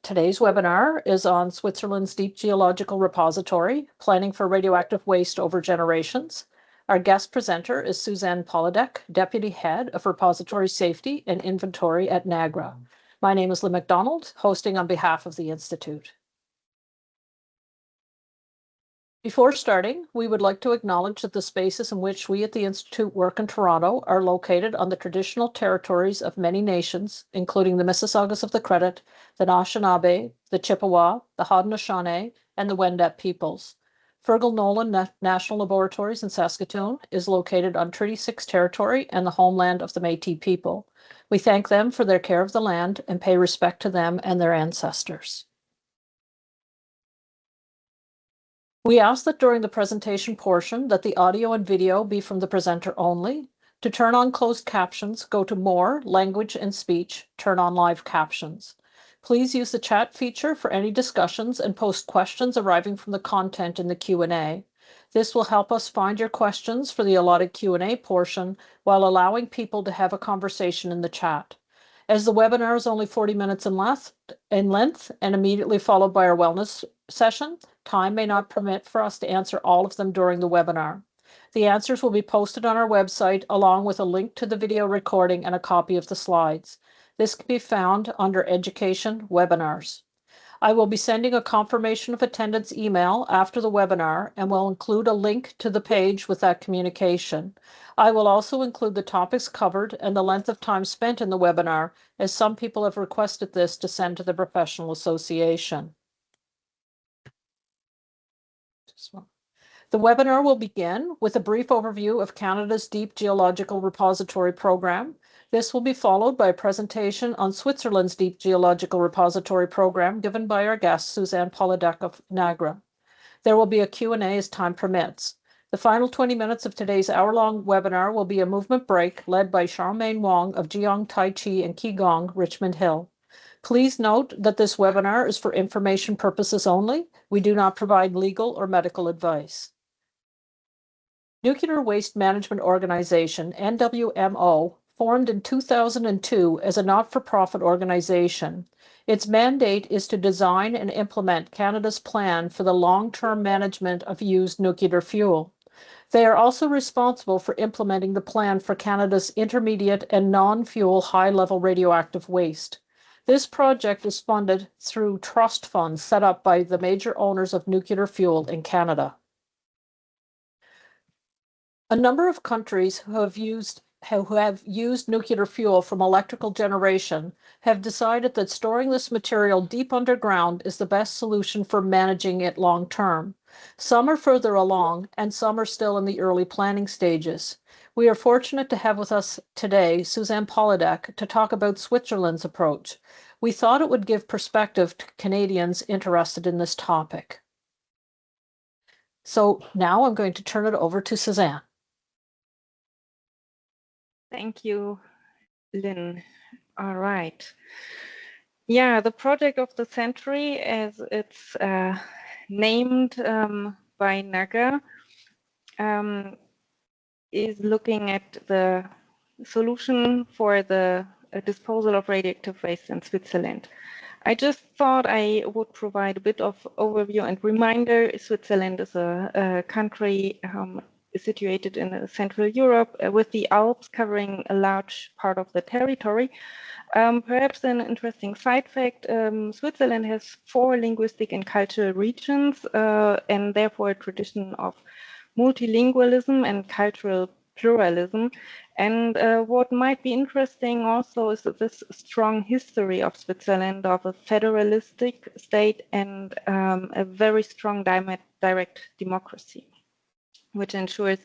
Today's webinar is on Switzerland's Deep Geological Repository, Planning for Radioactive Waste Over Generations. Our guest presenter is Susanne Pudollek, Deputy Head of Repository Safety and Inventory at Nagra. My name is Lynn McDonald, hosting on behalf of the Institute. Before starting, we would like to acknowledge that the spaces in which we at the Institute work in Toronto are located on the traditional territories of many nations, including the Mississaugas of the Credit, the Anishinaabe, the Chippewa, the Haudenosaunee, and the Wendat peoples. Fergal Nolan National Laboratories in Saskatoon is located on Treaty 6 territory and the homeland of the Métis people. We thank them for their care of the land and pay respect to them and their ancestors. We ask that during the presentation portion that the audio and video be from the presenter only. To turn on closed captions, go to More, Language and Speech, turn on Live Captions. Please use the chat feature for any discussions and post questions arriving from the content in the Q&A. This will help us find your questions for the allotted Q&A portion while allowing people to have a conversation in the chat. As the webinar is only 40 minutes in length and immediately followed by our wellness session, time may not permit for us to answer all of them during the webinar. The answers will be posted on our website along with a link to the video recording and a copy of the slides. This can be found under Education Webinars. I will be sending a confirmation of attendance email after the webinar and will include a link to the page with that communication. I will also include the topics covered and the length of time spent in the webinar, as some people have requested this to send to the Professional Association. The webinar will begin with a brief overview of Canada's Deep Geological Repository Program. This will be followed by a presentation on Switzerland's Deep Geological Repository Program given by our guest, Susanne Pudollek of Nagra. There will be a Q&A as time permits. The final 20 minutes of today's hour-long webinar will be a movement break led by Charmaine Wong of Jiang Tai Chi and Qigong, Richmond Hill. Please note that this webinar is for information purposes only. We do not provide legal or medical advice. Nuclear Waste Management Organization, NWMO, formed in 2002 as a not-for-profit organization. Its mandate is to design and implement Canada's plan for the long-term management of used nuclear fuel. They are also responsible for implementing the plan for Canada's intermediate and non-fuel high-level radioactive waste. This project is funded through trust funds set up by the major owners of nuclear fuel in Canada. A number of countries who have used nuclear fuel from electrical generation have decided that storing this material deep underground is the best solution for managing it long term. Some are further along, and some are still in the early planning stages. We are fortunate to have with us today Susanne Pudollek to talk about Switzerland's approach. We thought it would give perspective to Canadians interested in this topic. So now I'm going to turn it over to Susanne. Thank you, Lynn. All right. Yeah, the project of the century, as it's named by Nagra, is looking at the solution for the disposal of radioactive waste in Switzerland. I just thought I would provide a bit of overview and reminder. Switzerland is a country situated in Central Europe with the Alps covering a large part of the territory. Perhaps an interesting side fact, Switzerland has 4 linguistic and cultural regions and therefore a tradition of multilingualism and cultural pluralism. And what might be interesting also is that this strong history of Switzerland of a federalistic state and a very strong direct democracy, which ensures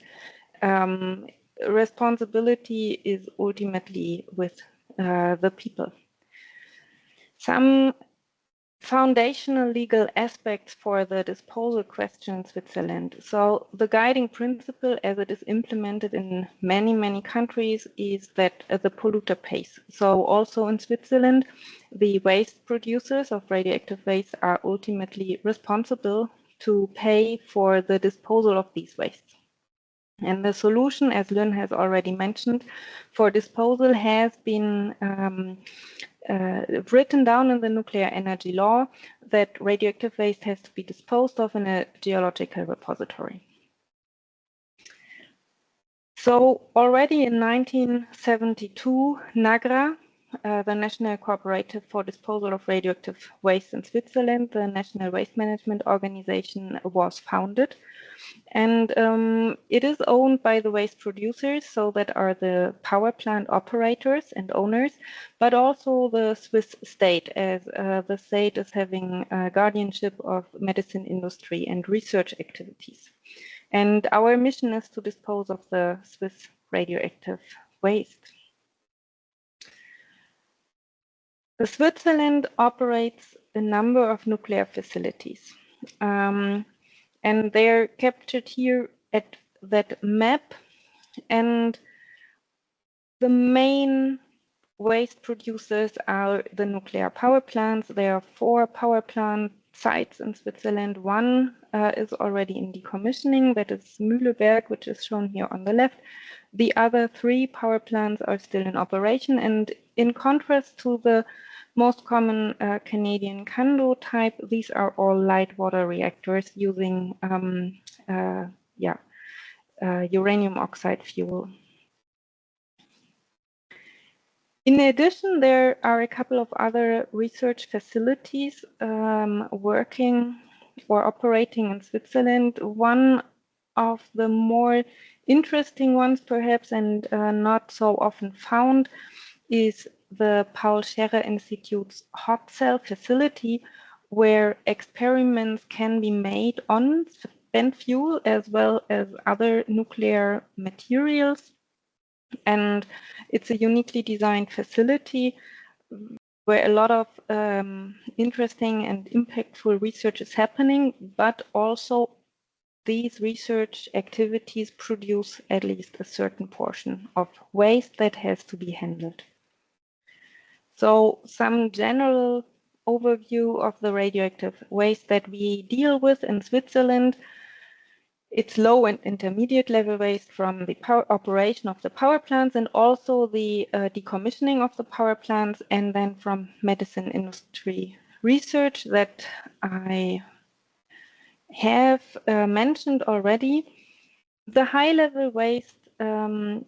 responsibility is ultimately with the people. Some foundational legal aspects for the disposal question in Switzerland. So the guiding principle as it is implemented in many countries is that the polluter pays. So also in Switzerland, the waste producers of radioactive waste are ultimately responsible to pay for the disposal of these wastes. And the solution, as Lynn has already mentioned, for disposal has been written down in the nuclear energy law that radioactive waste has to be disposed of in a geological repository. So already in 1972, Nagra, the National Cooperative for Disposal of Radioactive Waste in Switzerland, the National Waste Management Organization, was founded. And it is owned by the waste producers, so that are the power plant operators and owners, but also the Swiss state, as the state is having guardianship of medicine industry and research activities. And our mission is to dispose of the Swiss radioactive waste. Switzerland operates a number of nuclear facilities. And they're captured here at that map. And the main waste producers are the nuclear power plants. There are 4 power plant sites in Switzerland. One is already in decommissioning, that is Mühleberg, which is shown here on the left. The other 3 power plants are still in operation, and in contrast to the most common Canadian Kando type, these are all light water reactors using uranium oxide fuel. In addition, there are a couple of other research facilities working or operating in Switzerland. One of the more interesting ones, perhaps, and not so often found, is the Paul Scherrer Institute's hot cell facility, where experiments can be made on spent fuel as well as other nuclear materials. And it's a uniquely designed facility where a lot of interesting and impactful research is happening, but also these research activities produce at least a certain portion of waste that has to be handled. So some general overview of the radioactive waste that we deal with in Switzerland. It's low and intermediate level waste from the operation of the power plants, and also the decommissioning of the power plants, and then from medicine industry research that I have mentioned already. The high level waste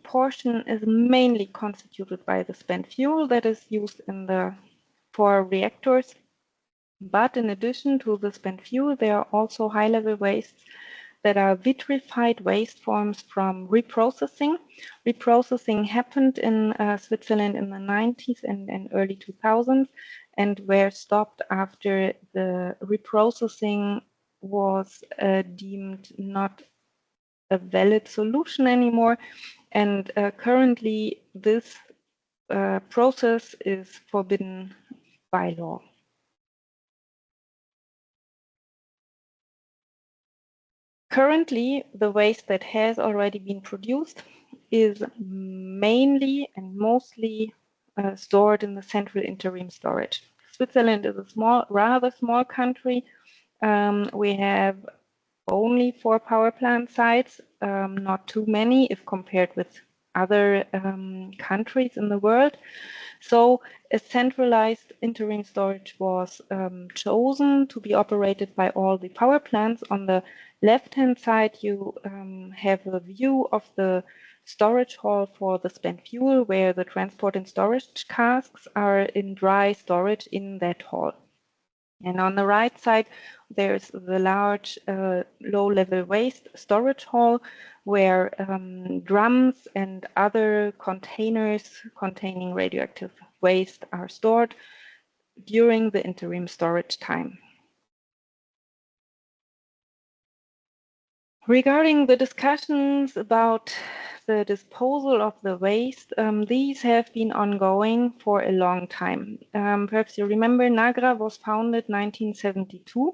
portion is mainly constituted by the spent fuel that is used in the 4 reactors. But in addition to the spent fuel, there are also high level wastes that are vitrified waste forms from reprocessing. Reprocessing happened in Switzerland in the 90s and early 2000s, and were stopped after the reprocessing was deemed not a valid solution anymore. And currently this process is forbidden by law. Currently, the waste that has already been produced is mainly and mostly stored in the central interim storage. Switzerland is a rather small country. We have only 4 power plant sites, not too many if compared with other countries in the world. So a centralized interim storage was chosen to be operated by all the power plants. On the left-hand side, you have a view of the storage hall for the spent fuel, where the transport and storage casks are in dry storage in that hall. And on the right side, there's the large low-level waste storage hall, where drums and other containers containing radioactive waste are stored during the interim storage time. Regarding the discussions about the disposal of the waste, these have been ongoing for a long time. Perhaps you remember Nagra was founded 1972.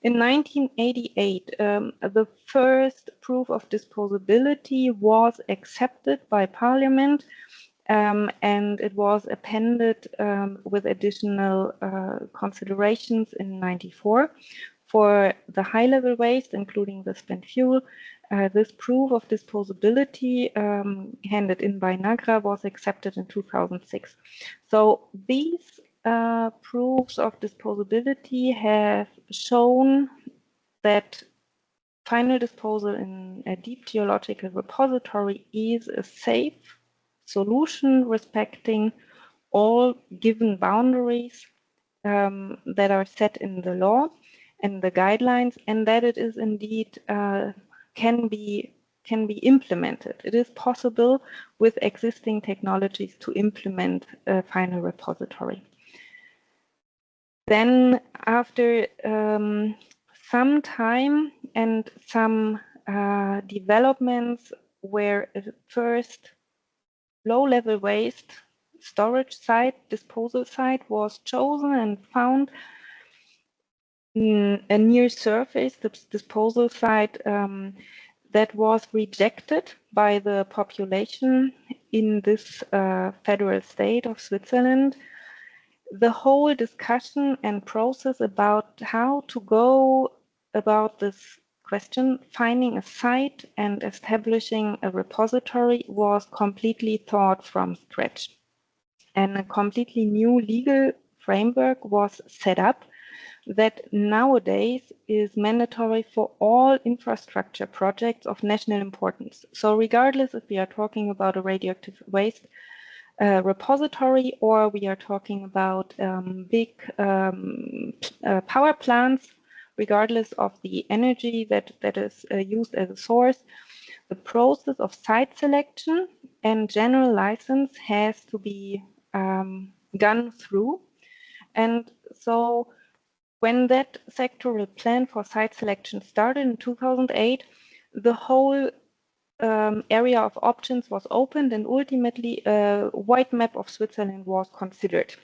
In 1988, the first proof of disposability was accepted by Parliament, and it was appended with additional considerations in 1994 for the high-level waste, including the spent fuel. This proof of disposability handed in by Nagra was accepted in 2006. So these proofs of disposability have shown that final disposal in a deep geological repository is a safe solution respecting all given boundaries that are set in the law and the guidelines, and that it is indeed can be implemented. It is possible with existing technologies to implement a final repository. Then after some time and some developments where a first low-level waste storage site, disposal site was chosen and found a near surface, the disposal site that was rejected by the population in this federal state of Switzerland. The whole discussion and process about how to go about this question, finding a site and establishing a repository, was completely thought from scratch. And a completely new legal framework was set up that nowadays is mandatory for all infrastructure projects of national importance. So regardless if we are talking about a radioactive waste repository or we are talking about big power plants, regardless of the energy that is used as a source, the process of site selection and general license has to be gone through. And so when that sectoral plan for site selection started in 2008, the whole area of options was opened, and ultimately a white map of Switzerland was considered.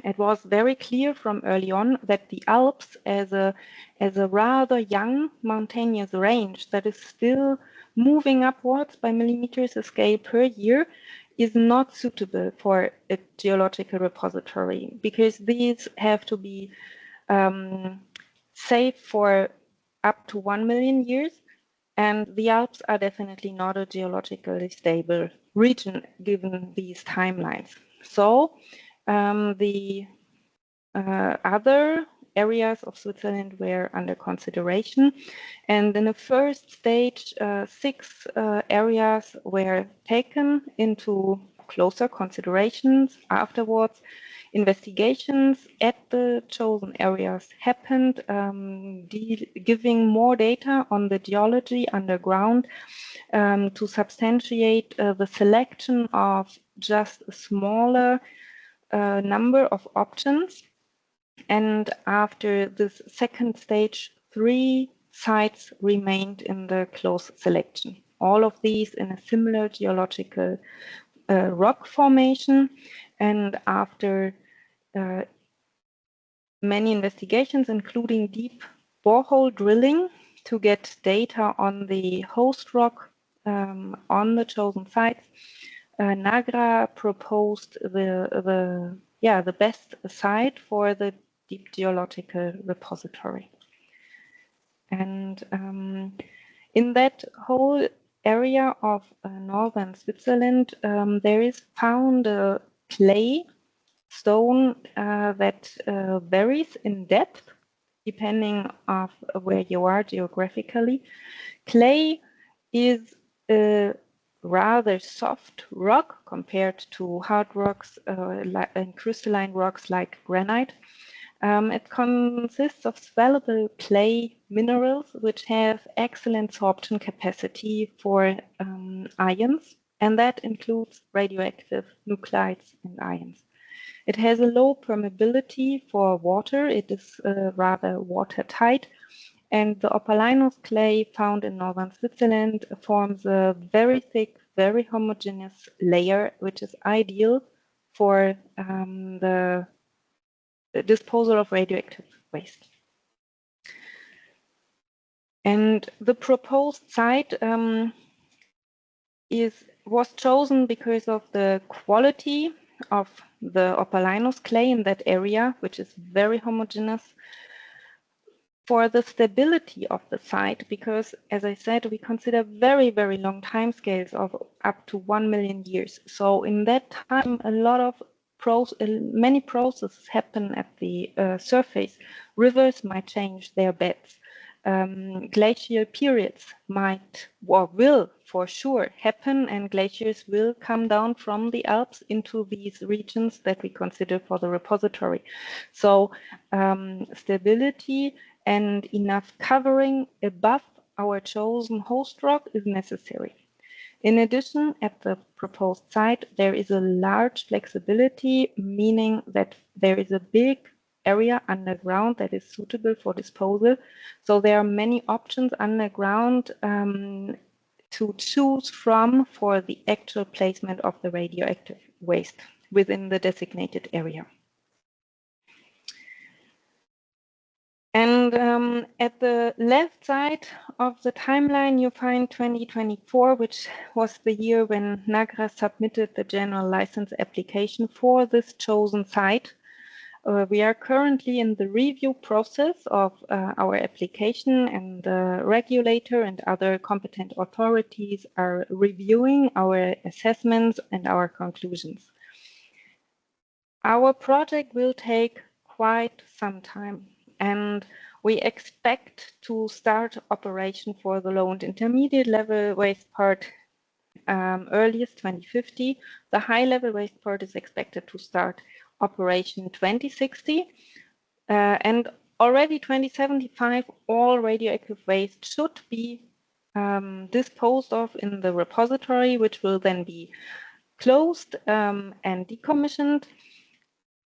It was very clear from early on that the Alps, as a rather young mountainous range that is still moving upwards by millimeters of scale per year, is not suitable for a geological repository, because these have to be safe for up to 1 million years, and the Alps are definitely not a geologically stable region given these timelines. So the other areas of Switzerland were under consideration, and in the first stage 6 areas were taken into closer considerations. Afterwards, investigations at the chosen areas happened, giving more data on the geology underground to substantiate the selection of just a smaller number of options. And after this second stage, 3 sites remained in the close selection. All of these in a similar geological rock formation. And after many investigations, including deep borehole drilling to get data on the host rock on the chosen sites, Nagra proposed the best site for the deep geological repository. And in that whole area of northern Switzerland, there is found a clay stone that varies in depth depending on where you are geographically. Clay is a rather soft rock compared to hard rocks and crystalline rocks like granite. It consists of swellable clay minerals which have excellent sorption capacity for ions, and that includes radioactive nuclides and ions. It has a low permeability for water. It is rather watertight, and the opalino clay found in northern Switzerland forms a very thick, very homogeneous layer, which is ideal for the disposal of radioactive waste. And the proposed site was chosen because of the quality of the opalino clay in that area, which is very homogeneous. For the stability of the site, because as I said, we consider very, very long timescales of up to 1 million years. So in that time, a lot of many processes happen at the surface. Rivers might change their beds. Glacial periods might or will for sure happen, and glaciers will come down from the Alps into these regions that we consider for the repository. So stability and enough covering above our chosen host rock is necessary. In addition, at the proposed site, there is a large flexibility, meaning that there is a big area underground that is suitable for disposal. So there are many options underground to choose from for the actual placement of the radioactive waste within the designated area. And at the left side of the timeline, you find 2024, which was the year when Nagra submitted the general license application for this chosen site. We are currently in the review process of our application, and the regulator and other competent authorities are reviewing our assessments and our conclusions. Our project will take quite some time, and we expect to start operation for the low and intermediate level waste part earliest 2050. The high level waste part is expected to start operation 2060, and already 2075 all radioactive waste should be disposed of in the repository, which will then be closed and decommissioned.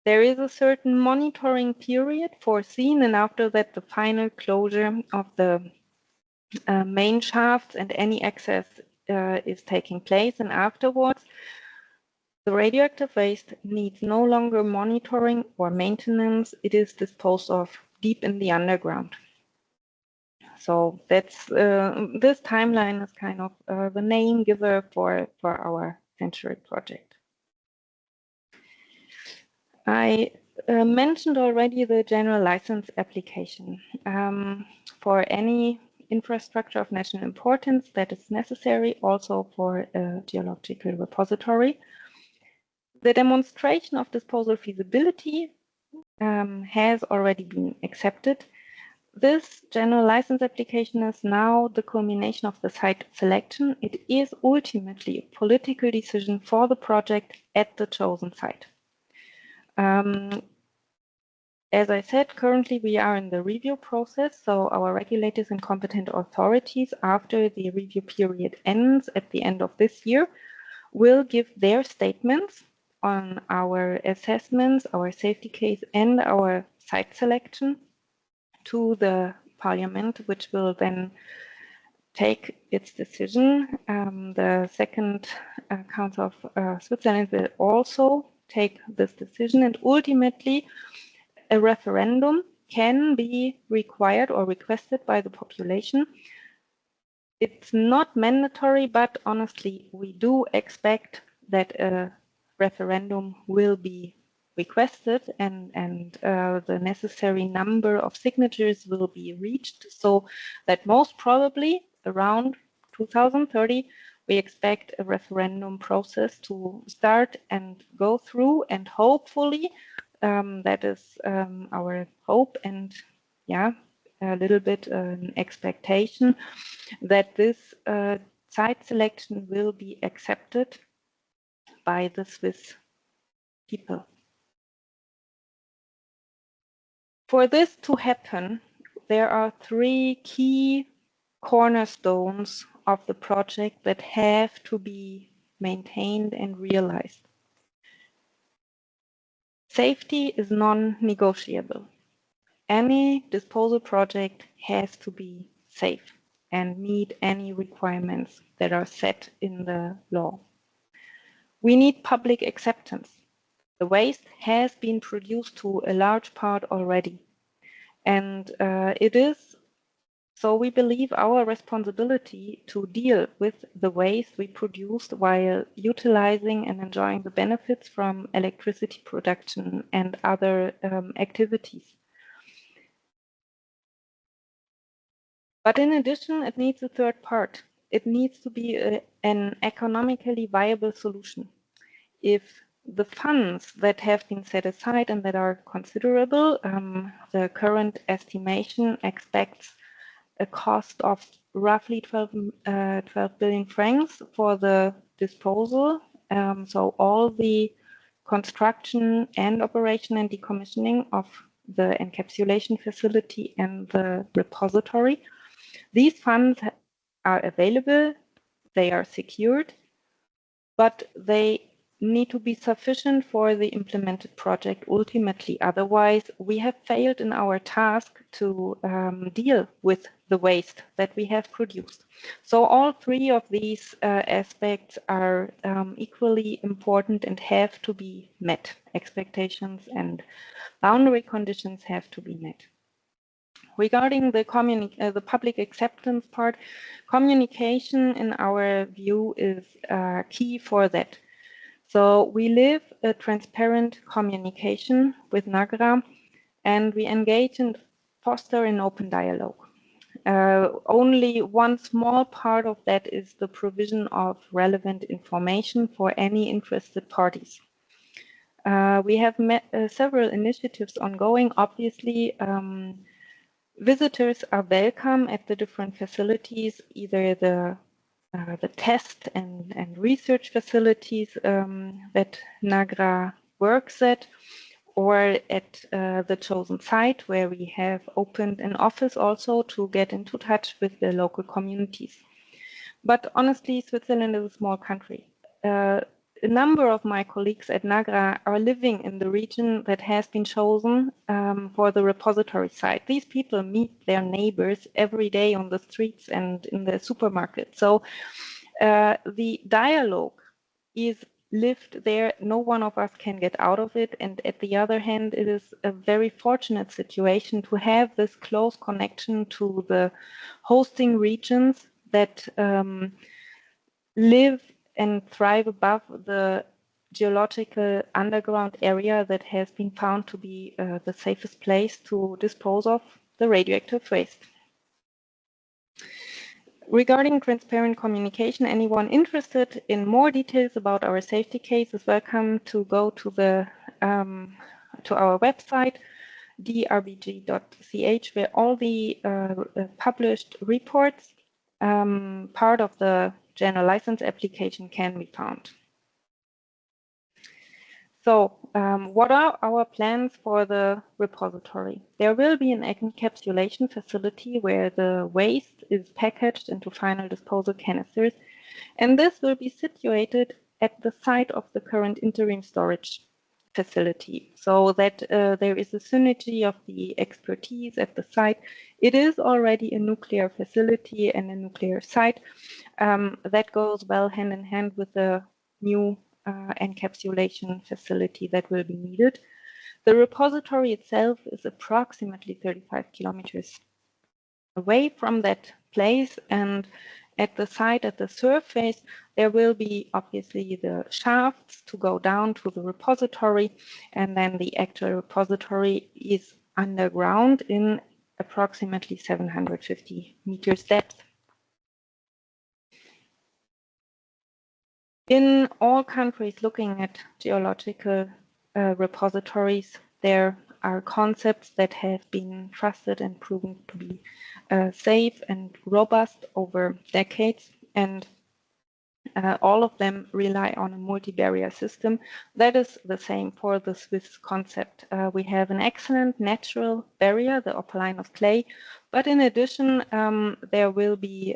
There is a certain monitoring period foreseen, and after that the final closure of the main shafts and any access is taking place, and afterwards the radioactive waste needs no longer monitoring or maintenance. It is disposed of deep in the underground. So that's this timeline is kind of the name giver for our Century project. I mentioned already the general license application for any infrastructure of national importance that is necessary also for a geological repository. The demonstration of disposal feasibility has already been accepted. This general license application is now the culmination of the site selection. It is ultimately a political decision for the project at the chosen site. As I said, currently we are in the review process, so our regulators and competent authorities, after the review period ends at the end of this year, will give their statements on our assessments, our safety case, and our site selection to the Parliament, which will then take its decision. The second Council of Switzerland will also take this decision, and ultimately a referendum can be required or requested by the population. It's not mandatory, but honestly, we do expect that a referendum will be requested, and the necessary number of signatures will be reached, so that most probably around 2030 we expect a referendum process to start and go through, and hopefully that is our hope, and yeah, a little bit an expectation that this site selection will be accepted by the Swiss people. For this to happen, there are three key cornerstones of the project that have to be maintained and realized. Safety is non-negotiable. Any disposal project has to be safe and meet any requirements that are set in the law. We need public acceptance. The waste has been produced to a large part already, and it is, so we believe, our responsibility to deal with the waste we produced while utilizing and enjoying the benefits from electricity production and other activities. But in addition, it needs a third part. It needs to be an economically viable solution. If the funds that have been set aside and that are considerable, the current estimation expects a cost of roughly 12 billion francs for the disposal. So all the construction and operation and decommissioning of the encapsulation facility and the repository. These funds are available, they are secured, but they need to be sufficient for the implemented project ultimately. Otherwise, we have failed in our task to deal with the waste that we have produced. So all three of these aspects are equally important and have to be met. Expectations and boundary conditions have to be met. Regarding the public acceptance part, communication in our view is key for that. So we live a transparent communication with Nagra, and we engage and foster an open dialogue. Only one small part of that is the provision of relevant information for any interested parties. We have several initiatives ongoing. Obviously, visitors are welcome at the different facilities, either the test and research facilities that Nagra works at, or at the chosen site where we have opened an office also to get into touch with the local communities. But honestly, Switzerland is a small country. A number of my colleagues at Nagra are living in the region that has been chosen for the repository site. These people meet their neighbors every day on the streets and in the supermarket. So the dialogue is lived there. No one of us can get out of it. And at the other hand, it is a very fortunate situation to have this close connection to the hosting regions that live and thrive above the geological underground area that has been found to be the safest place to dispose of the radioactive waste. Regarding transparent communication, anyone interested in more details about our safety case is welcome to go to the to our website drbg.ch, where all the published reports, part of the general license application, can be found. So what are our plans for the repository? There will be an encapsulation facility where the waste is packaged into final disposal canisters, and this will be situated at the site of the current interim storage facility, so that there is a synergy of the expertise at the site. It is already a nuclear facility and a nuclear site that goes well hand in hand with the new encapsulation facility that will be needed. The repository itself is approximately 35 kilometers away from that place, and at the site, at the surface, there will be obviously the shafts to go down to the repository, and then the actual repository is underground in approximately 750 meters depth. In all countries looking at geological repositories, there are concepts that have been trusted and proven to be safe and robust over decades, and all of them rely on a multi-barrier system. That is the same for the Swiss concept. We have an excellent natural barrier, the opaline of clay, but in addition, there will be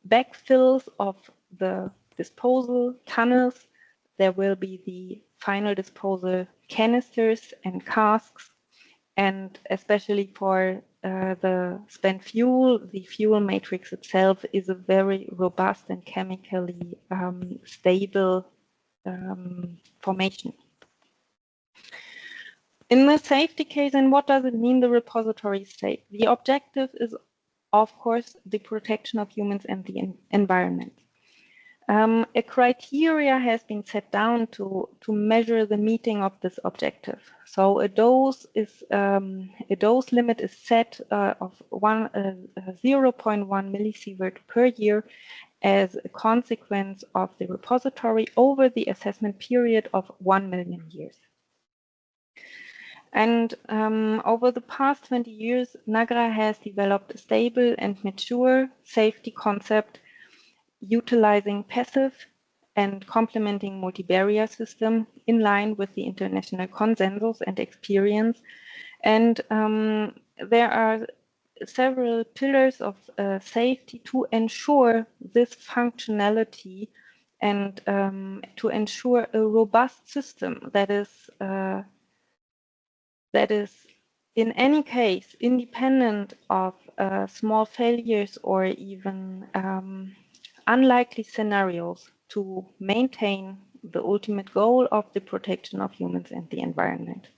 backfills of the disposal tunnels. There will be the final disposal canisters and casks, and especially for the spent fuel, the fuel matrix itself is a very robust and chemically stable formation. In the safety case, and what does it mean the repository is safe? The objective is, of course, the protection of humans and the environment. A criteria has been set down to measure the meeting of this objective. So a dose limit is set of 0.1 millisievert per year as a consequence of the repository over the assessment period of 1 million years. And over the past 20 years, Nagra has developed a stable and mature safety concept utilizing passive and complementing multi-barrier system in line with the international consensus and experience. And there are several pillars of safety to ensure this functionality and to ensure a robust system that is in any case independent of small failures or even unlikely scenarios to maintain the ultimate goal of the protection of humans and the environment.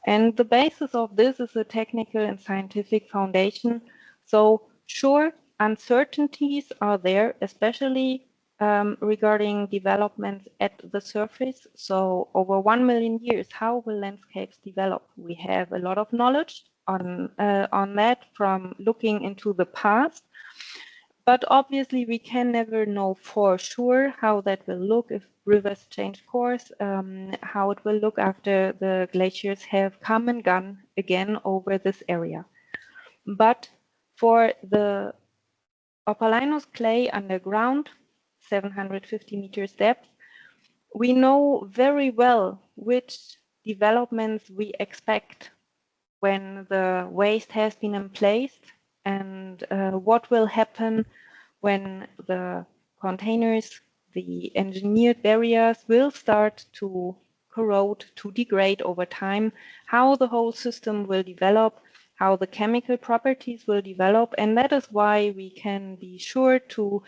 And the basis of this is a technical and scientific foundation. So sure, uncertainties are there, especially regarding developments at the surface. So over 1 million years, how will landscapes develop? We have a lot of knowledge on that from looking into the past. But obviously, we can never know for sure how that will look if rivers change course, how it will look after the glaciers have come and gone again over this area. But for the opalinous clay underground, 750 meters depth, we know very well which developments we expect when the waste has been emplaced and what will happen when the containers, the engineered barriers will start to corrode, to degrade over time, how the whole system will develop, how the chemical properties will develop. And that is why we can be sure to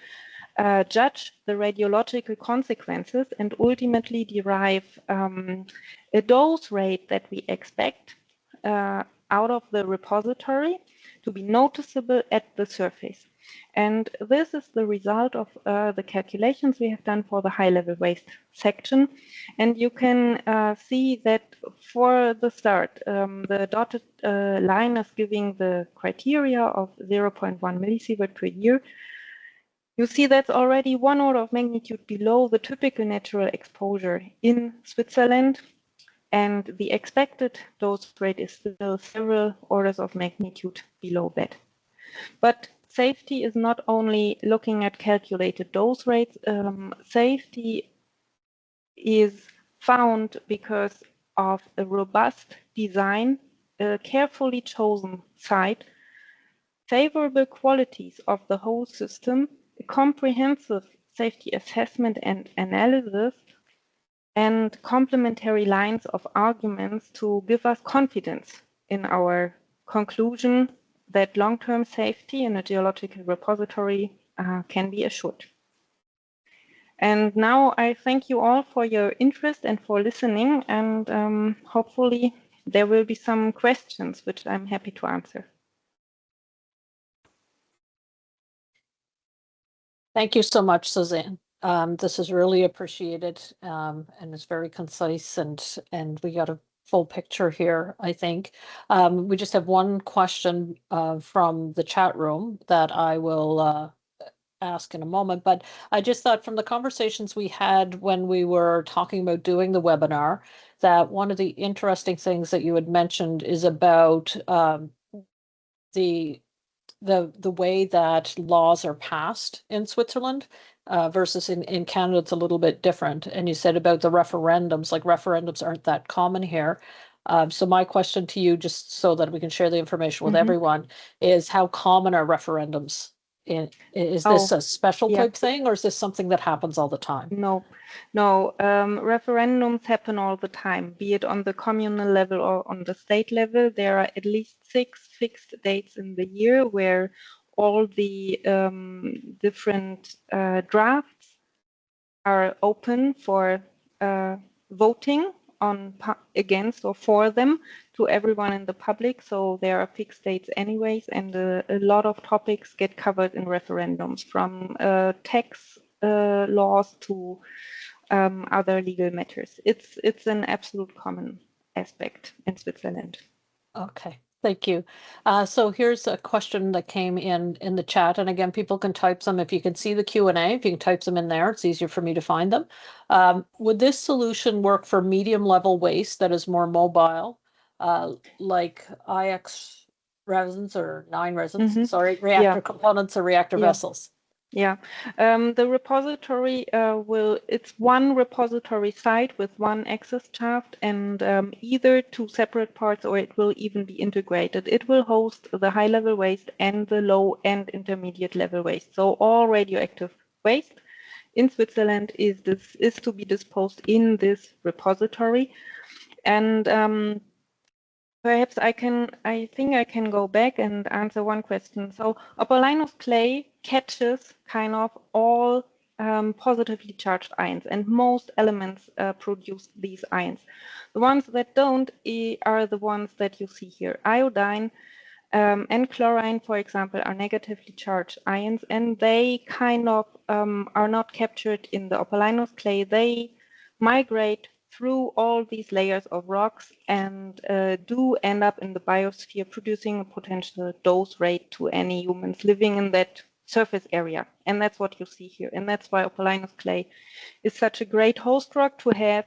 judge the radiological consequences and ultimately derive a dose rate that we expect out of the repository to be noticeable at the surface. And this is the result of the calculations we have done for the high-level waste section. And you can see that for the start, the dotted line is giving the criteria of 0.1 millisievert per year. You see that's already 1 order of magnitude below the typical natural exposure in Switzerland. And the expected dose rate is still several orders of magnitude below that. But safety is not only looking at calculated dose rates. Safety is found because of a robust design, a carefully chosen site, favorable qualities of the whole system, a comprehensive safety assessment and analysis, and complementary lines of arguments to give us confidence in our conclusion that long-term safety in a geological repository can be assured. And now I thank you all for your interest and for listening, and hopefully there will be some questions which I'm happy to answer. Thank you so much, Susanne. This is really appreciated, and it's very concise, and we got a full picture here, I think. We just have one question from the chat room that I will ask in a moment, but I just thought from the conversations we had when we were talking about doing the webinar, that one of the interesting things that you had mentioned is about the way that laws are passed in Switzerland versus in Canada. It's a little bit different. And you said about the referendums, like referendums aren't that common here. So my question to you, just so that we can share the information with everyone, is how common are referendums? Is this a special type thing, or is this something that happens all the time? No. Referendums happen all the time, be it on the communal level or on the state level. There are at least 6 fixed dates in the year where all the different drafts are open for voting on against or for them to everyone in the public. So there are fixed dates anyways, and a lot of topics get covered in referendums, from tax laws to other legal matters. It's an absolute common aspect in Switzerland. Okay, thank you. So here's a question that came in the chat, and again, people can type them. If you can see the Q&A, if you can type them in there, it's easier for me to find them. Would this solution work for medium level waste that is more mobile, like IX resins or 9 resins, sorry, reactor components or reactor vessels? Yeah, the repository it's one repository site with one access shaft and either two separate parts, or it will even be integrated. It will host the high level waste and the low and intermediate level waste. So all radioactive waste in Switzerland is to be disposed in this repository. And perhaps I think I can go back and answer one question. So Opalino's clay catches kind of all positively charged ions, and most elements produce these ions. The ones that don't are the ones that you see here. Iodine and chlorine, for example, are negatively charged ions, and they kind of are not captured in the Opalino's clay. They migrate through all these layers of rocks and do end up in the biosphere, producing a potential dose rate to any humans living in that surface area. And that's what you see here. And that's why Opalino's clay is such a great host rock to have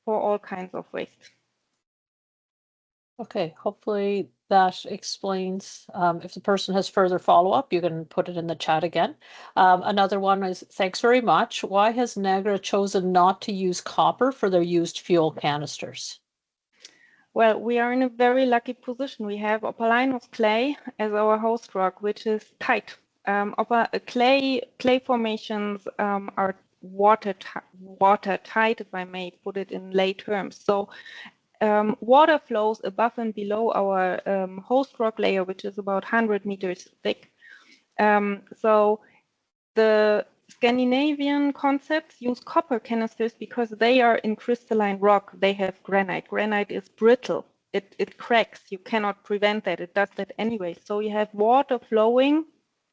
for all kinds of waste. Okay, hopefully that explains. If the person has further follow-up, you can put it in the chat again. Another one is, thanks very much. Why has Nagra chosen not to use copper for their used fuel canisters? Well, we are in a very lucky position. We have Opalino's clay as our host rock, which is tight. Clay formations are watertight, if I may put it in lay terms. So water flows above and below our host rock layer, which is about 100 meters thick. So the Scandinavian concepts use copper canisters because they are in crystalline rock. They have granite. Granite is brittle. It cracks. You cannot prevent that. It does that anyway. So you have water flowing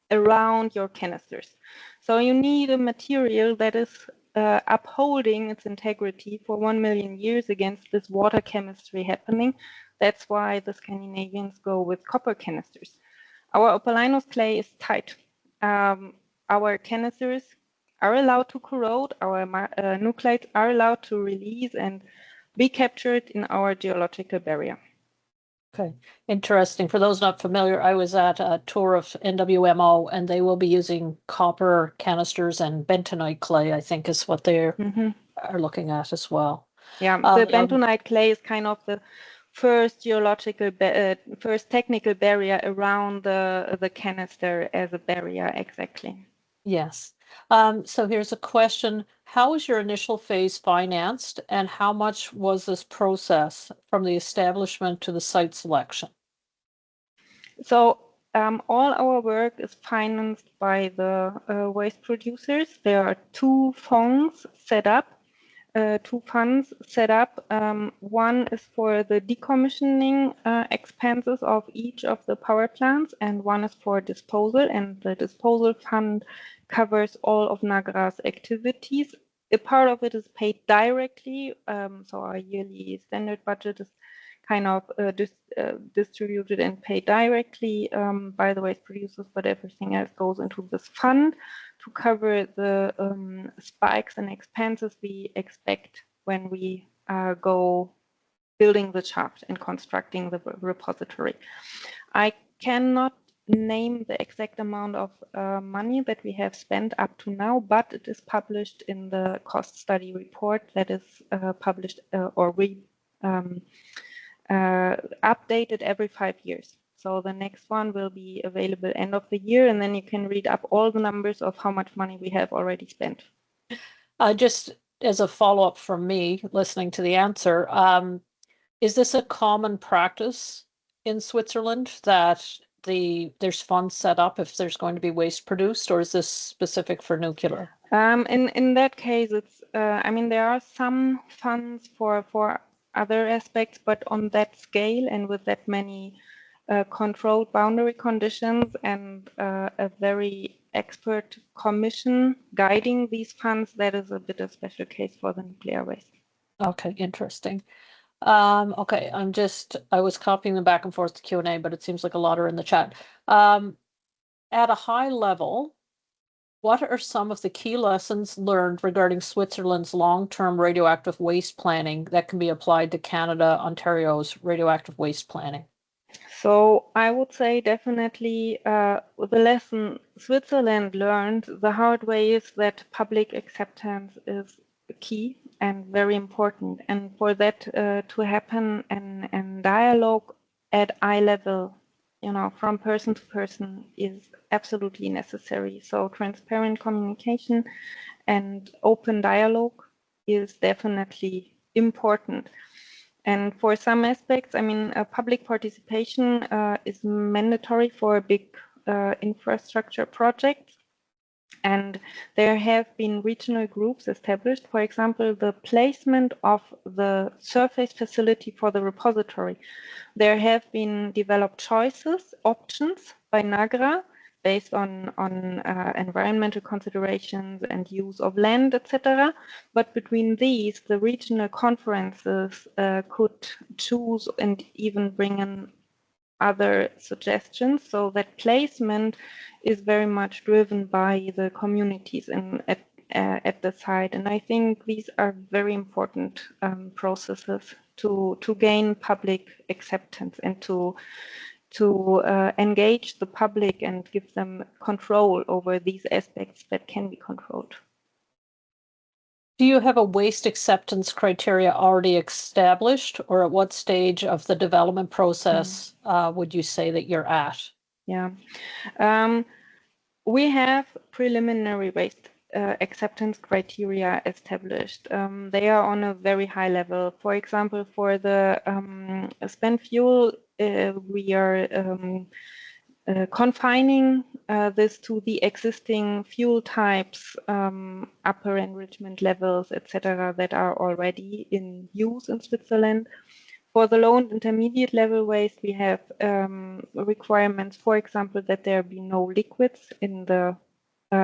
around your canisters. So you need a material that is upholding its integrity for 1 million years against this water chemistry happening. That's why the Scandinavians go with copper canisters. Our Opalino's clay is tight. Our canisters are allowed to corrode, our nuclides are allowed to release and be captured in our geological barrier. Okay, interesting. For those not familiar, I was at a tour of NWMO, and they will be using copper canisters and bentonite clay, I think is what they are looking at as well. Yeah, the bentonite clay is kind of the first geological, first technical barrier around the canister as a barrier, exactly. Yes. So here's a question. How was your initial phase financed, and how much was this process from the establishment to the site selection? So all our work is financed by the waste producers. There are two funds set up. One is for the decommissioning expenses of each of the power plants, and one is for disposal. And the disposal fund covers all of Nagra's activities. A part of it is paid directly, so our yearly standard budget is kind of distributed and paid directly by the waste producers, but everything else goes into this fund to cover the spikes and expenses we expect when we go building the shaft and constructing the repository. I cannot name the exact amount of money that we have spent up to now, but it is published in the cost study report that is published or updated every 5 years. So the next one will be available end of the year, and then you can read up all the numbers of how much money we have already spent. Just as a follow-up from me, listening to the answer, is this a common practice in Switzerland that there's funds set up if there's going to be waste produced, or is this specific for nuclear? In that case, it's I mean, there are some funds for other aspects, but on that scale and with that many controlled boundary conditions and a very expert commission guiding these funds, that is a bit of a special case for the nuclear waste. Okay, interesting. Okay, I was copying them back and forth to Q&A, but it seems like a lot are in the chat. At a high level, what are some of the key lessons learned regarding Switzerland's long-term radioactive waste planning that can be applied to Canada, Ontario's radioactive waste planning? So I would say definitely the lesson Switzerland learned the hard way is that public acceptance is key and very important. And for that to happen, and dialogue at eye level, from person to person is absolutely necessary. So transparent communication and open dialogue is definitely important. And for some aspects, I mean, public participation is mandatory for big infrastructure projects. And there have been regional groups established, for example, the placement of the surface facility for the repository. There have been developed choices, options by Nagra based on environmental considerations and use of land, etc. But between these, the regional conferences could choose and even bring in other suggestions, so that placement is very much driven by the communities at the site. And I think these are very important processes to gain public acceptance and to engage the public and give them control over these aspects that can be controlled. Do you have a waste acceptance criteria already established, or at what stage of the development process would you say that you're at? Yeah, we have preliminary waste acceptance criteria established. They are on a very high level. For example, for the spent fuel, we are confining this to the existing fuel types, upper enrichment levels, etc., that are already in use in Switzerland. For the low and intermediate level waste, we have requirements, for example, that there be no liquids in the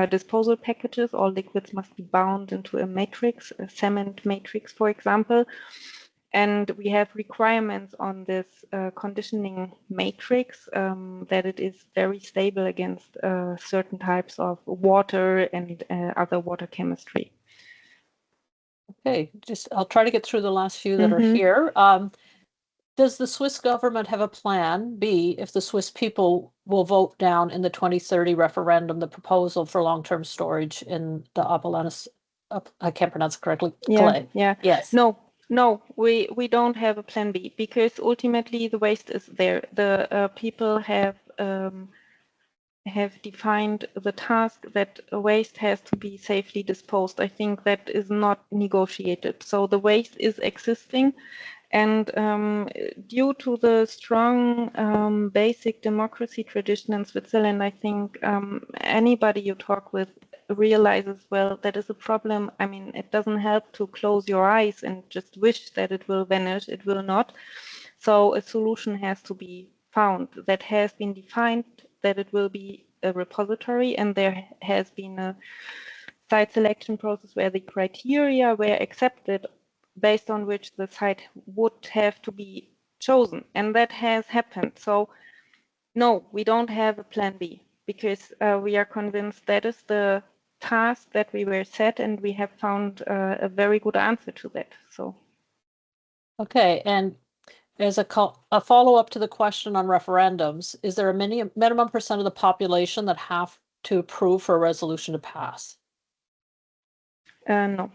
disposal packages. All liquids must be bound into a matrix, a cement matrix, for example. And we have requirements on this conditioning matrix that it is very stable against certain types of water and other water chemistry. Okay, I'll try to get through the last few that are here. Does the Swiss government have a plan B if the Swiss people will vote down in the 2030 referendum the proposal for long-term storage in the Apollonis? I can't pronounce it correctly. Yeah. Yes. No, we don't have a plan B, because ultimately the waste is there. The people have defined the task that waste has to be safely disposed. I think that is not negotiated. So the waste is existing, and due to the strong basic democracy tradition in Switzerland, I think anybody you talk with realizes, well, that is a problem. I mean, it doesn't help to close your eyes and just wish that it will vanish. It will not. So a solution has to be found that has been defined, that it will be a repository, and there has been a site selection process where the criteria were accepted based on which the site would have to be chosen, and that has happened. So no, we don't have a plan B, because we are convinced that is the task that we were set, and we have found a very good answer to that. So okay, and as a follow-up to the question on referendums, is there a minimum percent of the population that have to approve for a resolution to pass? No.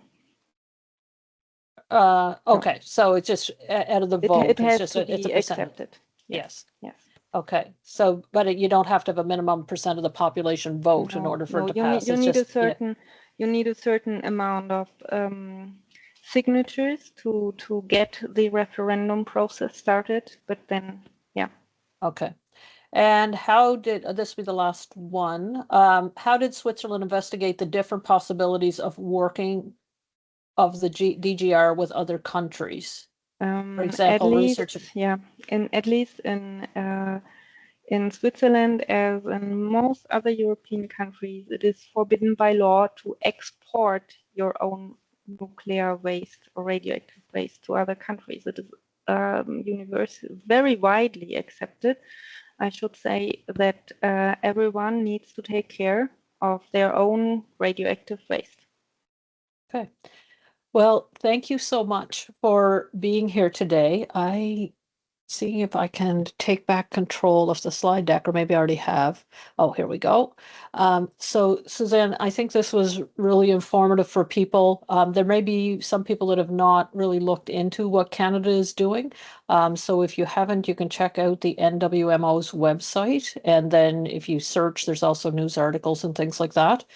Okay, no. So it's just out of the vote. It has it's to just be accepted. Yes. Yes. Okay, so but you don't have to have a minimum percent of the population vote in order for it to pass. You need a certain amount of signatures to get the referendum process started. But then, yeah. Okay. And how did this will be the last one? How did Switzerland investigate the different possibilities of working of the DGR with other countries? For example, research. Yeah, at least In Switzerland, as in most other European countries, it is forbidden by law to export your own nuclear waste or radioactive waste to other countries. It is very widely accepted. I should say that everyone needs to take care of their own radioactive waste. Okay. Well, thank you so much for being here today. Seeing if I can take back control of the slide deck, or maybe I already have. Oh, here we go. So Susanne, I think this was really informative for people. There may be some people that have not really looked into what Canada is doing. So if you haven't, you can check out the NWMO's website. And then if you search, there's also news articles and things like that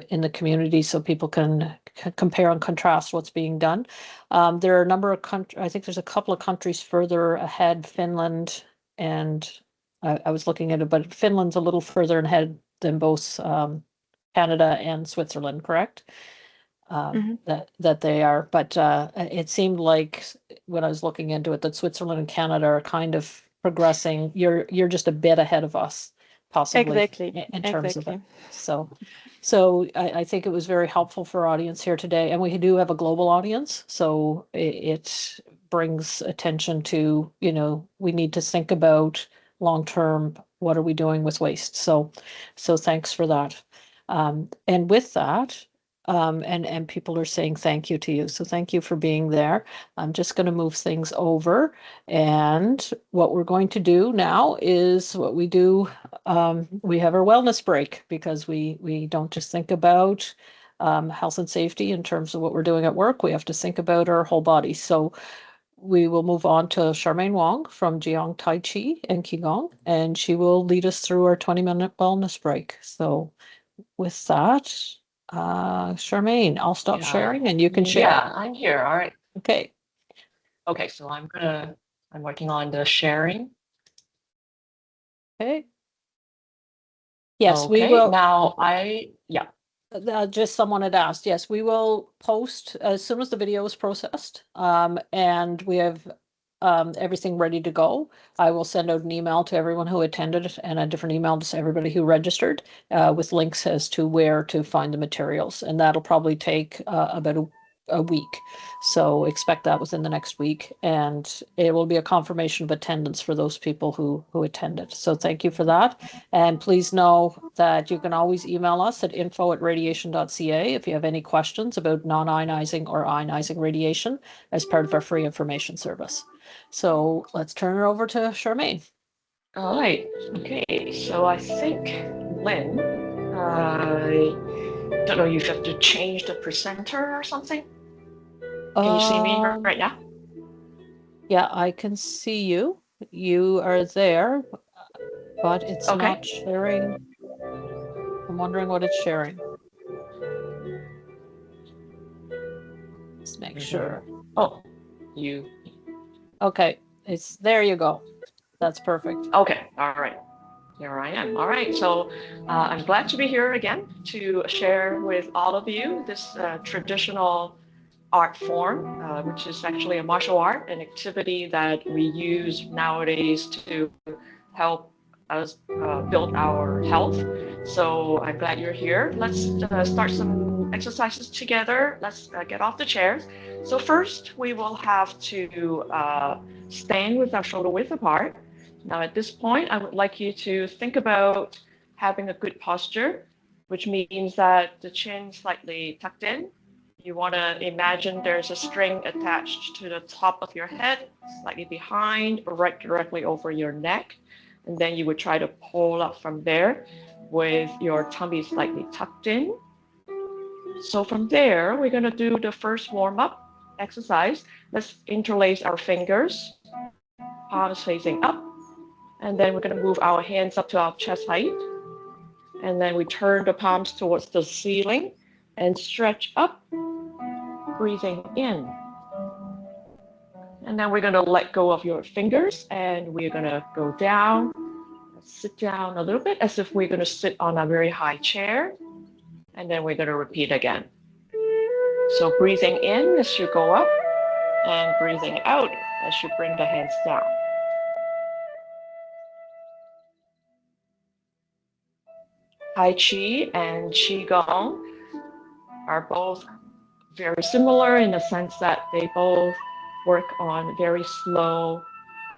in the community, so people can compare and contrast what's being done. There are a number of countries, I think there's a couple of countries further ahead, Finland, and I was looking at it, but Finland's a little further ahead than both Canada and Switzerland, correct? That they are, but it seemed like when I was looking into it that Switzerland and Canada are kind of progressing. You're just a bit ahead of us, possibly, exactly in terms of it. So I think it was very helpful for our audience here today, and we do have a global audience, so it brings attention to, we need to think about long term, what are we doing with waste? So thanks for that. And with that, and people are saying thank you to you. So thank you for being there. I'm just going to move things over. And what we're going to do now is what we do. We have our wellness break, because we don't just think about health and safety in terms of what we're doing at work. We have to think about our whole body. So we will move on to Charmaine Wong from Jiang Tai Chi and Qigong, and she will lead us through our 20-minute wellness break. So with that, Charmaine, I'll stop sharing and you can share. Yeah, I'm here. All right. Okay. Okay, so I'm working on the sharing. Okay. Yes, okay, we will. Now Just someone had asked. Yes, we will post as soon as the video is processed, and we have everything ready to go. I will send out an email to everyone who attended and a different email to everybody who registered with links as to where to find the materials. And that'll probably take about a week. So expect that within the next week. And it will be a confirmation of attendance for those people who attended. So thank you for that. And please know that you can always email us at info@radiation.ca if you have any questions about non-ionizing or ionizing radiation as part of our free information service. So let's turn it over to Charmaine. All right. Okay. So I think, Lynn, I don't know, you have to change the presenter or something? Can you see me right now? Yeah, I can see you. You are there, but it's not sharing. I'm wondering what it's sharing. Let's make sure. Oh, Okay, there you go. That's perfect. Okay, all right. Here I am. All right, so I'm glad to be here again to share with all of you this traditional art form, which is actually a martial art, an activity that we use nowadays to help us build our health. So I'm glad you're here. Let's start some exercises together. Let's get off the chairs. So first, we will have to stand with our shoulder width apart. Now at this point, I would like you to think about having a good posture, which means that the chin slightly tucked in. You want to imagine there's a string attached to the top of your head, slightly behind, right directly over your neck. And then you would try to pull up from there with your tummy slightly tucked in. So from there, we're going to do the first warm-up exercise. Let's interlace our fingers, palms facing up. And then we're going to move our hands up to our chest height. And then we turn the palms towards the ceiling and stretch up, breathing in. And then we're going to let go of your fingers and we're going to go down, sit down a little bit as if we're going to sit on a very high chair. And then we're going to repeat again. So breathing in as you go up and breathing out as you bring the hands down. Tai Chi and Qigong are both very similar in the sense that they both work on very slow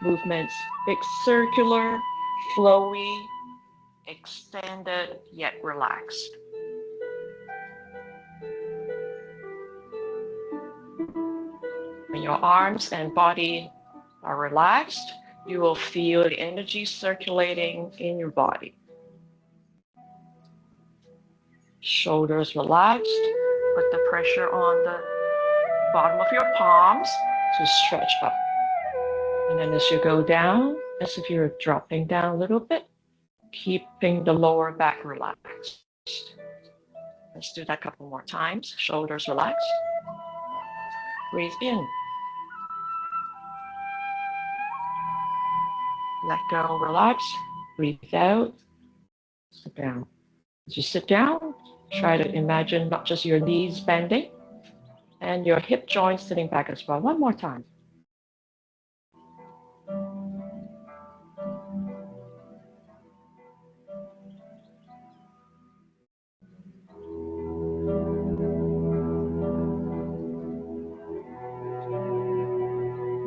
movements, big circular, flowy, extended, yet relaxed. When your arms and body are relaxed, you will feel the energy circulating in your body. Shoulders relaxed. Put the pressure on the bottom of your palms to stretch up. And then as you go down, as if you're dropping down a little bit, keeping the lower back relaxed. Let's do that a couple more times. Shoulders relaxed. Breathe in. Let go, relax. Breathe out. Sit down. As you sit down, try to imagine not just your knees bending and your hip joints sitting back as well. One more time.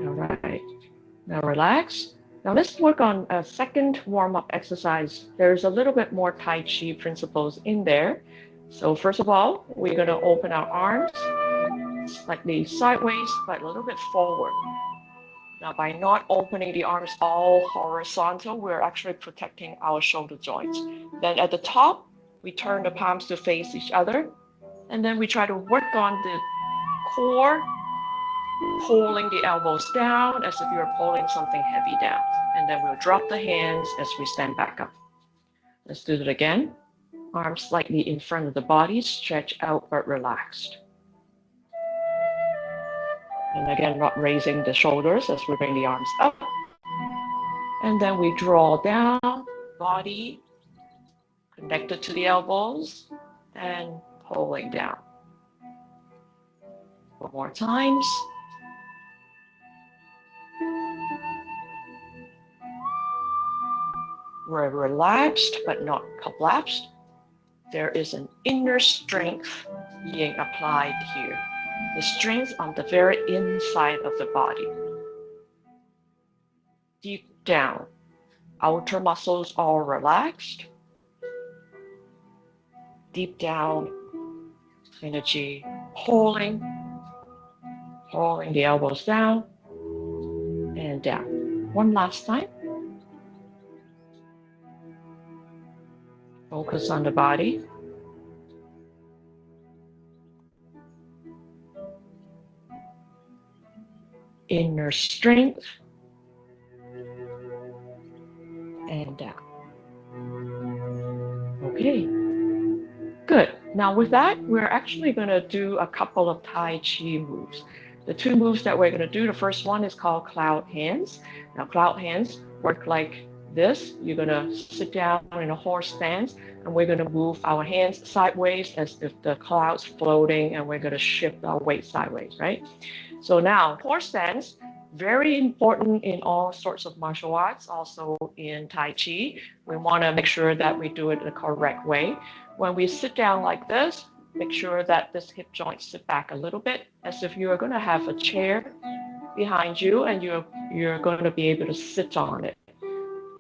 All right. Now relax. Now let's work on a second warm-up exercise. There's a little bit more Tai Chi principles in there. So first of all, we're going to open our arms slightly sideways, but a little bit forward. Now by not opening the arms all horizontal, we're actually protecting our shoulder joints. Then at the top, we turn the palms to face each other. And then we try to work on the core, pulling the elbows down as if you're pulling something heavy down. And then we'll drop the hands as we stand back up. Let's do it again. Arms slightly in front of the body, stretch out but relaxed. And again, not raising the shoulders as we bring the arms up. And then we draw down, body connected to the elbows, and pulling down. One more times. We're relaxed but not collapsed. There is an inner strength being applied here. The strength on the very inside of the body. Deep down, outer muscles are relaxed. Deep down, energy pulling the elbows down and down. One last time. Focus on the body. Inner strength and down. Okay, good. Now with that, we're actually going to do a couple of Tai Chi moves. The two moves that we're going to do, the first one is called cloud hands. Now cloud hands work like this. You're going to sit down in a horse stance, and we're going to move our hands sideways as if the cloud's floating, and we're going to shift our weight sideways, right? So now, horse stance, very important in all sorts of martial arts, also in Tai Chi. We want to make sure that we do it the correct way. When we sit down like this, make sure that this hip joint sit back a little bit, as if you are going to have a chair behind you and you're going to be able to sit on it.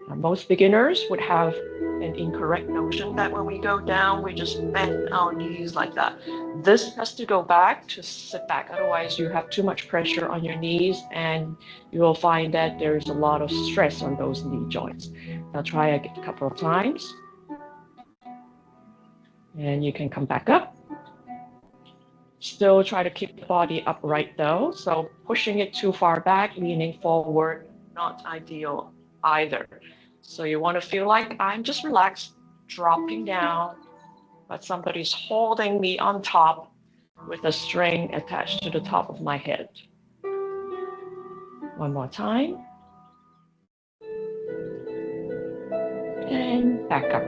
Now, most beginners would have an incorrect notion that when we go down, we just bend our knees like that. This has to go back to sit back. Otherwise, you have too much pressure on your knees and you will find that there's a lot of stress on those knee joints. Now try a couple of times. And you can come back up. Still try to keep the body upright though. So pushing it too far back, leaning forward, not ideal either. So you want to feel like I'm just relaxed, dropping down, but somebody's holding me on top with a string attached to the top of my head. One more time. And back up.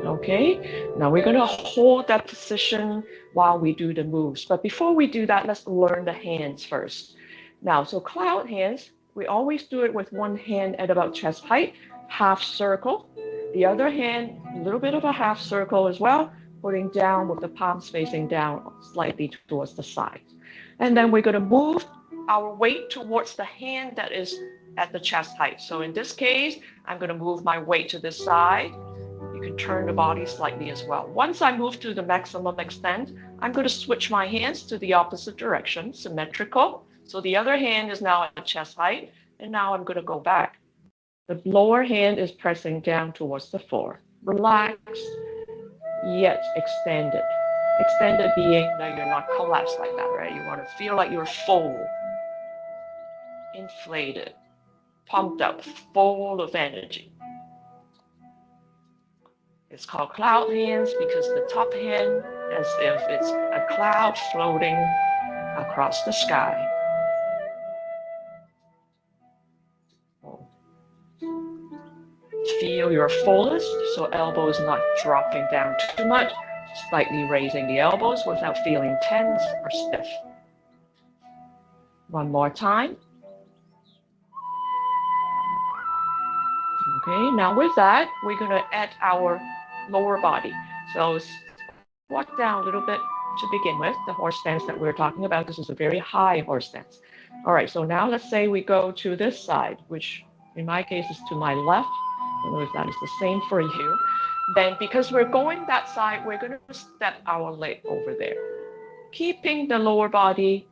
Okay, now we're going to hold that position while we do the moves. But before we do that, let's learn the hands first. Now, so cloud hands, we always do it with one hand at about chest height. half circle. The other hand, a little bit of a half circle as well, putting down with the palms facing down slightly towards the side. And then we're going to move our weight towards the hand that is at the chest height. So in this case, I'm going to move my weight to this side. You can turn the body slightly as well. Once I move to the maximum extent, I'm going to switch my hands to the opposite direction, symmetrical. So the other hand is now at chest height, and now I'm going to go back. The lower hand is pressing down towards the floor. Relax, yet extended. Extended being that you're not collapsed like that, right? You want to feel like you're full, inflated, pumped up, full of energy. It's called cloud hands because the top hand, as if it's a cloud floating across the sky. Feel your fullest, so elbows not dropping down too much, slightly raising the elbows without feeling tense or stiff. One more time. Okay, now with that, we're going to add our lower body. So squat down a little bit to begin with, the horse stance that we're talking about. This is a very high horse stance. All right, so now let's say we go to this side, which in my case is to my left. I don't know if that is the same for you. Then because we're going that side, we're going to step our leg over there, keeping the lower body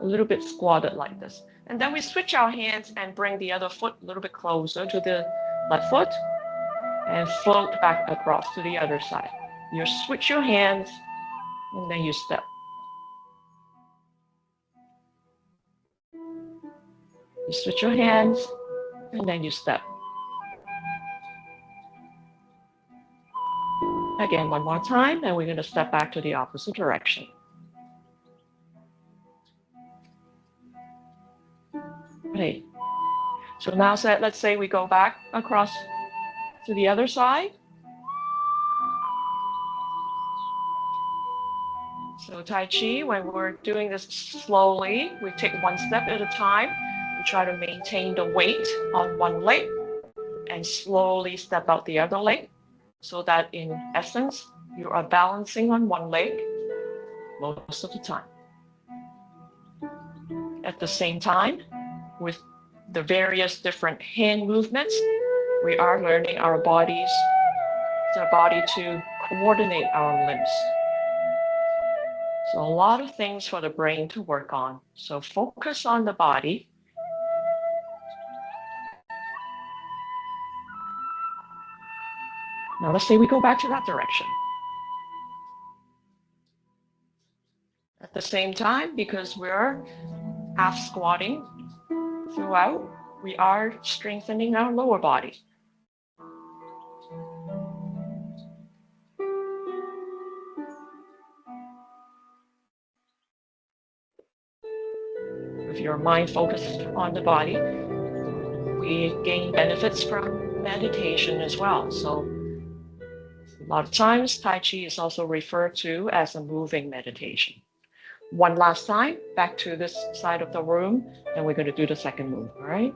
a little bit squatted like this. And then we switch our hands and bring the other foot a little bit closer to the left foot and float back across to the other side. You switch your hands and then you step. You switch your hands and then you step. Again, one more time, and we're going to step back to the opposite direction. Okay. So now let's say we go back across to the other side. So Tai Chi, when we're doing this slowly, we take one step at a time. We try to maintain the weight on one leg and slowly step out the other leg, so that in essence, you are balancing on one leg most of the time. At the same time, with the various different hand movements, we are learning our body to coordinate our limbs. So a lot of things for the brain to work on. So focus on the body. Now let's say we go back to that direction. At the same time, because we're half squatting throughout, we are strengthening our lower body. If your mind focused on the body, we gain benefits from meditation as well. So a lot of times, Tai Chi is also referred to as a moving meditation. One last time, back to this side of the room, and we're going to do the second move, all right?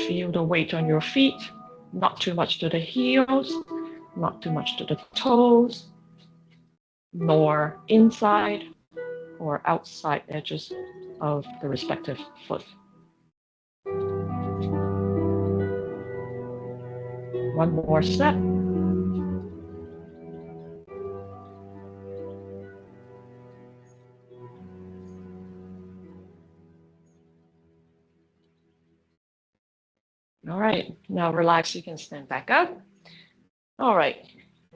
Feel the weight on your feet, not too much to the heels, not too much to the toes, nor inside or outside edges of the respective foot. One more step. All right, now relax, you can stand back up. All right,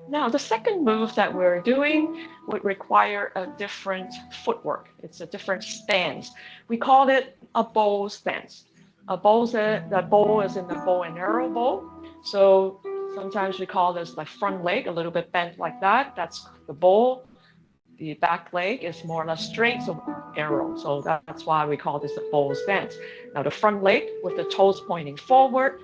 now the second move that we're doing would require a different footwork. It's a different stance. We call it a bow stance. A bow, the bow is in the bow and arrow bow. So sometimes we call this the front leg a little bit bent like that. That's the bow. The back leg is more or less straight, so arrow. So that's why we call this a bow stance. Now the front leg with the toes pointing forward,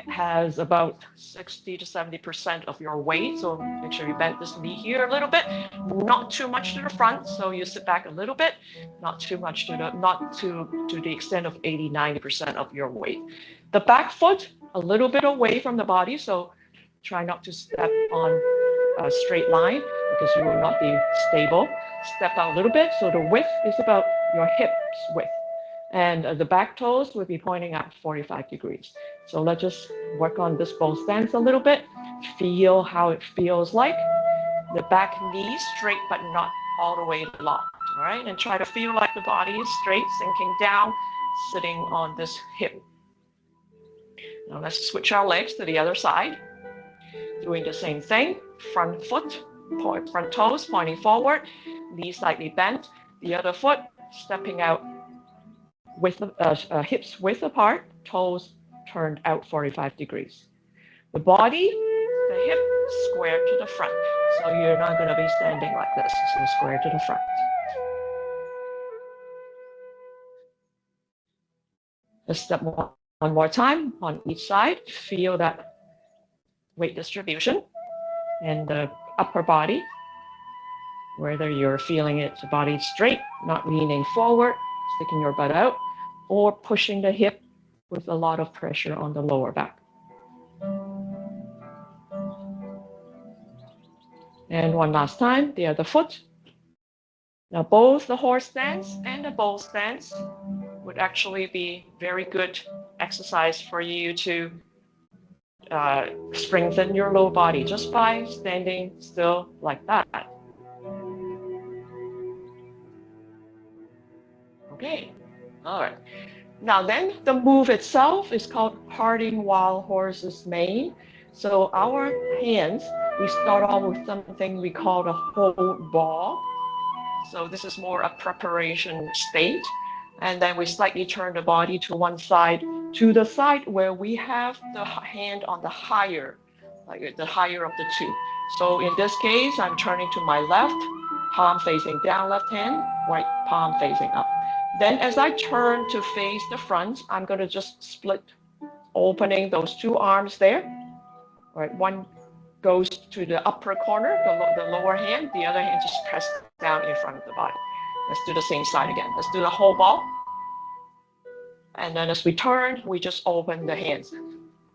has about 60 to 70% of your weight. So make sure you bend this knee here a little bit, not too much to the front. So you sit back a little bit, not too much not to the extent of 80, 90% of your weight. The back foot, a little bit away from the body. So try not to step on a straight line because you will not be stable. Step out a little bit. So the width is about your hips width. And the back toes will be pointing out 45 degrees. So let's just work on this bow stance a little bit. Feel how it feels like. The back knee straight, but not all the way locked. All right, and try to feel like the body is straight, sinking down, sitting on this hip. Now let's switch our legs to the other side. Doing the same thing. Front foot, front toes pointing forward, knee slightly bent. The other foot stepping out with hips width apart, toes turned out 45 degrees. The body, the hip square to the front. So you're not going to be standing like this. So square to the front. Let's step one more time on each side. Feel that weight distribution and the upper body, whether you're feeling it, the body straight, not leaning forward, sticking your butt out, or pushing the hip with a lot of pressure on the lower back. And one last time, the other foot. Now both the horse stance and the bow stance would actually be very good exercise for you to strengthen your lower body just by standing still like that. Okay, all right. Now then, the move itself is called parting wild horse's mane. So our hands, we start off with something we call the hold ball. So this is more a preparation state. And then we slightly turn the body to one side, to the side where we have the hand on the higher, like the higher of the two. So in this case, I'm turning to my left, palm facing down, left hand, right palm facing up. Then as I turn to face the front, I'm going to just split, opening those two arms there. All right, one goes to the upper corner, the lower hand, the other hand just press down in front of the body. Let's do the same side again. Let's do the whole ball. And then as we turn, we just open the hands.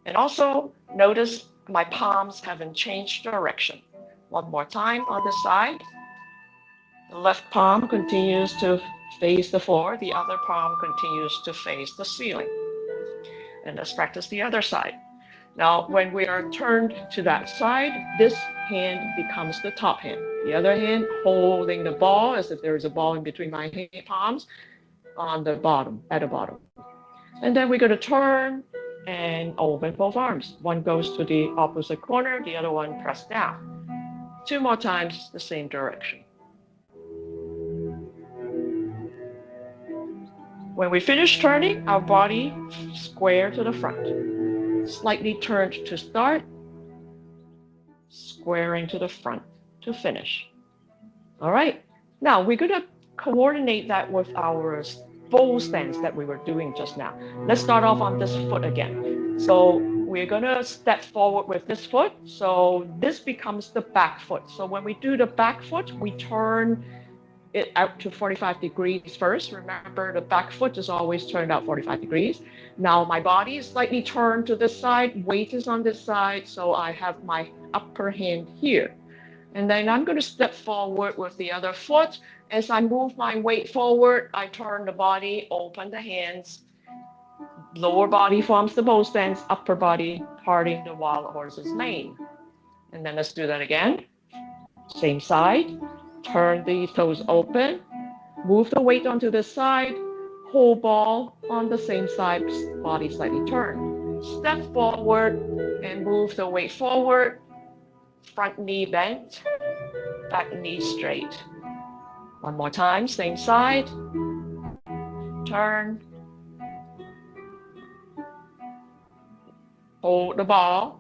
And also notice my palms haven't changed direction. One more time on this side. The left palm continues to face the floor. The other palm continues to face the ceiling. And let's practice the other side. Now, when we are turned to that side, this hand becomes the top hand. The other hand holding the ball as if there is a ball in between my palms on the bottom, at the bottom. And then we're going to turn and open both arms. One goes to the opposite corner, the other one pressed down. Two more times, the same direction. When we finish turning, our body square to the front. Slightly turned to start, squaring to the front to finish. All right, now we're going to coordinate that with our bow stance that we were doing just now. Let's start off on this foot again. So we're going to step forward with this foot. So this becomes the back foot. So when we do the back foot, we turn it out to 45 degrees first. Remember, the back foot is always turned out 45 degrees. Now my body is slightly turned to this side, weight is on this side, so I have my upper hand here. And then I'm going to step forward with the other foot. As I move my weight forward, I turn the body, open the hands. Lower body forms the bow stance, upper body parting the wild horse's mane. And then let's do that again. Same side. Turn the toes open, move the weight onto the side, whole ball on the same side, body slightly turned. Step forward and move the weight forward, front knee bent, back knee straight. One more time, same side, turn, hold the ball,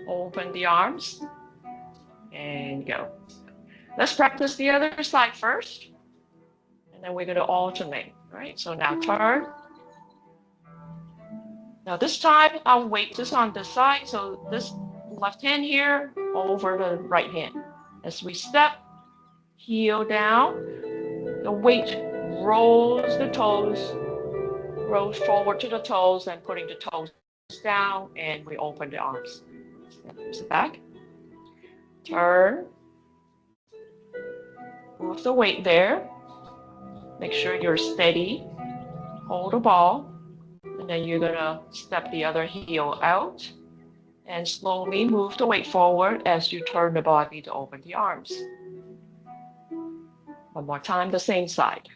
open the arms, and go. Let's practice the other side first, and then we're going to alternate, right? So now turn, Now this time, our weight is on this side, so this left hand here over the right hand. As we step, heel down, the weight rolls the toes, rolls forward to the toes, and putting the toes down, and we open the arms. Step back, turn, move the weight there. Make sure you're steady, hold the ball, and then you're gonna step the other heel out and slowly move the weight forward as you turn the body to open the arms. One more time, the same side.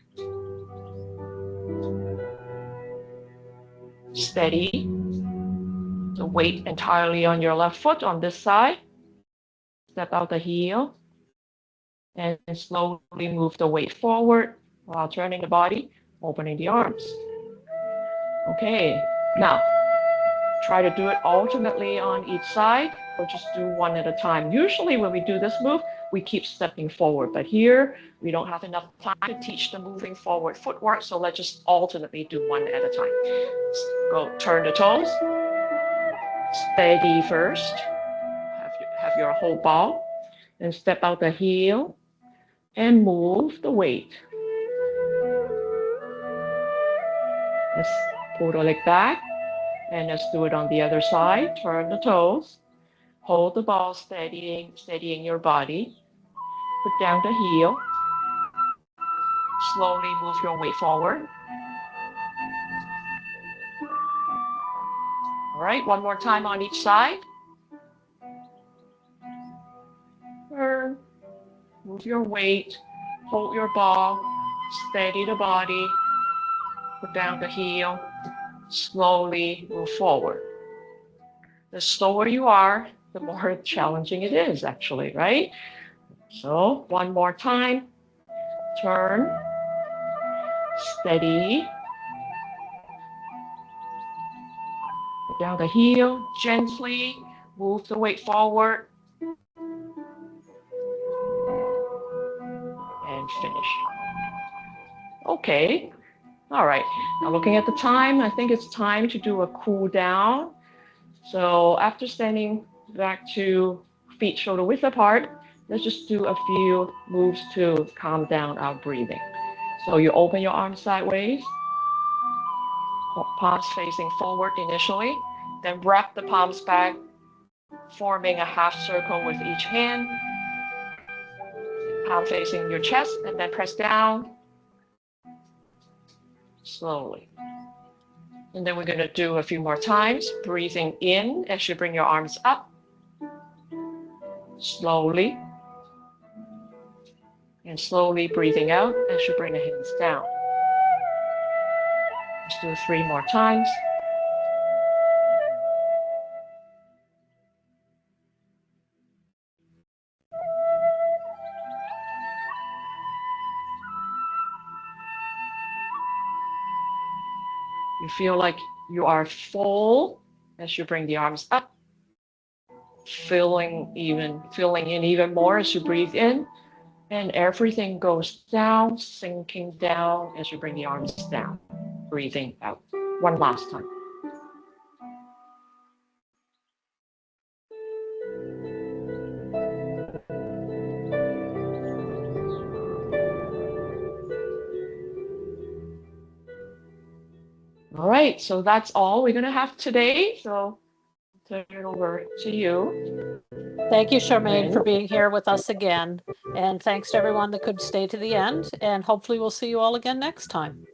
Steady, the weight entirely on your left foot on this side. Step out the heel and slowly move the weight forward while turning the body, opening the arms. Okay, now try to do it alternately on each side, or just do one at a time. Usually when we do this move, we keep stepping forward, but here we don't have enough time to teach the moving forward footwork, so let's just alternately do one at a time. Go turn the toes, steady first, have your whole ball, then step out the heel and move the weight. Let's pull the leg back, and let's do it on the other side. Turn the toes, hold the ball steadying your body. Put down the heel, slowly move your weight forward. All right, one more time on each side. Turn, move your weight, hold your ball, steady the body, put down the heel, slowly move forward. The slower you are, the more challenging it is actually, right? So one more time, turn, steady, put down the heel, gently move the weight forward, and finish. Okay, all right, now looking at the time, I think it's time to do a cool down. So after standing back to feet shoulder width apart, let's just do a few moves to calm down our breathing. So you open your arms sideways, palms facing forward initially, then wrap the palms back, forming a half circle with each hand, palm facing your chest, and then press down slowly. And then we're going to do a few more times, breathing in as you bring your arms up, slowly, and slowly breathing out as you bring the hands down. Let's do 3 more times. You feel like you are full as you bring the arms up, filling in even more as you breathe in, and everything goes down, sinking down as you bring the arms down, breathing out. One last time. All right, so that's all we're going to have today. So turn it over to you. Thank you, Charmaine, for being here with us again. And thanks to everyone that could stay to the end. And hopefully we'll see you all again next time.